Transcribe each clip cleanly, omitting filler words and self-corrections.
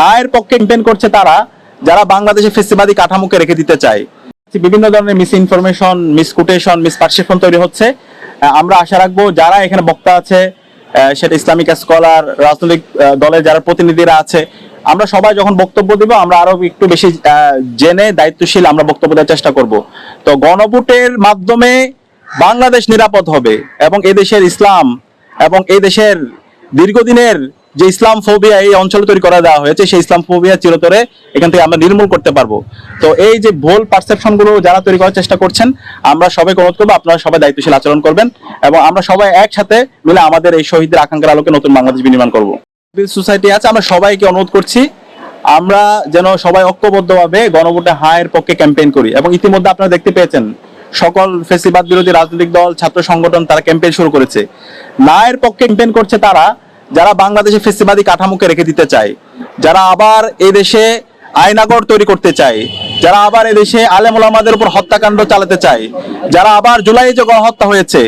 নায়ের পক্ষে ক্যাম্পেইন করছে তারা যারা বাংলাদেশে ফেসিবাদী কাঠামোকে রেখে দিতে চায়। বিভিন্ন ধরনের মিস ইনফরমেশন, মিসকোটেশন, মিসপারসেপশন তৈরি হচ্ছে। আমরা আশা রাখবো যারা এখানে বক্তা আছে, সেটা ইসলামিক স্কলার, রাজনৈতিক দলের যারা প্রতিনিধিরা আছে, আমরা সবাই যখন বক্তব্য দিব আমরা আরো একটু বেশি জেনে দায়িত্বশীল আমরা বক্তব্য দেওয়ার চেষ্টা করব। তো গণভোটের মাধ্যমে বাংলাদেশ নিরাপদ হবে এবং এই দেশের ইসলাম এবং এই দেশের দীর্ঘদিনের যে ইসলাম ফোবিয়া এই অঞ্চলে তৈরি করা দেওয়া হয়েছে, সেই ইসলাম ফোবিয়া চিরতরে এখান থেকে আমরা নির্মূল করতে পারবো। তো এই যে ভুল পারসেপশন গুলো যারা তৈরি করার চেষ্টা করছেন, আমরা সবাইকে অনুরোধ করবো আপনারা সবাই দায়িত্বশীল আচরণ করবেন এবং আমরা সবাই একসাথে মিলে আমাদের এই শহীদদের আকাঙ্ক্ষার আলোকে নতুন বাংলাদেশ বিনির্মাণ করবো। সোসাইটি আছে, আমরা সবাইকে অনুরোধ করছি আমরা যেন সবাই ঐক্যবদ্ধভাবে গণভোটে হায়ের পক্ষে ক্যাম্পেইন করি। এবং ইতিমধ্যে আপনারা দেখতে পেয়েছেন সকল ফেসিবাদ বিরোধী রাজনৈতিক দল, ছাত্র সংগঠন তারা ক্যাম্পেইন শুরু করেছে। নায়ের পক্ষে ক্যাম্পেইন করছে তারা যারা বাংলাদেশে ফেসিবাদী কাঠামোকে রেখে দিতে চায়, যারা আবার এই দেশে আইনাগর তৈরি করতে চায়, যারা আবার এই দেশে আলেম ওলামাদের উপর হত্যাকাণ্ড চালাতে চায়, যারা আবার জুলাই যে গণহত্যা হয়েছে,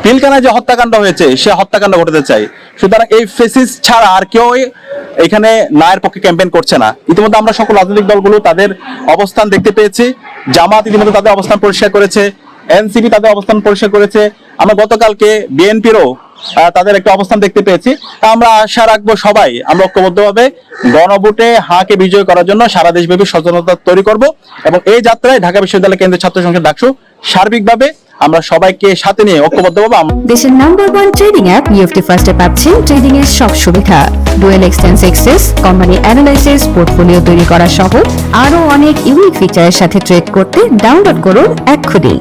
পিলখানায় যে হত্যাকাণ্ড হয়েছে সে হত্যাকাণ্ড ঘটাতে চাই। সুতরাং এই ফেসিস্ট ছাড়া আর কেউ এখানে নায়ের পক্ষে ক্যাম্পেইন করছে না। ইতিমধ্যে আমরা সকল রাজনৈতিক দলগুলো তাদের অবস্থান দেখতে পেয়েছি। জামাত ইতিমধ্যে তাদের অবস্থান পরিষ্কার করেছে, এনসিপি তাদের অবস্থান পরিষ্কার করেছে, আমরা গতকালকে বিএনপিরও তাদের একটা অবস্থান দেখতে পেয়েছি। আমরা আশা রাখবো সবাই আমরা ঐক্যবদ্ধভাবে গণভোটে হাকে বিজয় করার জন্য সারা দেশব্যাপী সচেতনতা তৈরি করব এবং এই যাত্রায় ঢাকা বিশ্ববিদ্যালয় কেন্দ্রীয় ছাত্র সংসদ ডাকসু সার্বিকভাবে আমরা সবাইকে সাথে নিয়ে ঐক্যবদ্ধভাবে দেশের নাম্বার 1 ট্রেডিং অ্যাপ ইউএফটি ফার্স্টে পাচ্ছেন ট্রেডিং এর সব সুবিধা, dual exchange access, company analysis, portfolio তৈরি করা সহ আরো অনেক ইউনিক ফিচারের সাথে ট্রেড করতে ডাউনলোড করুন এক্ষুনি।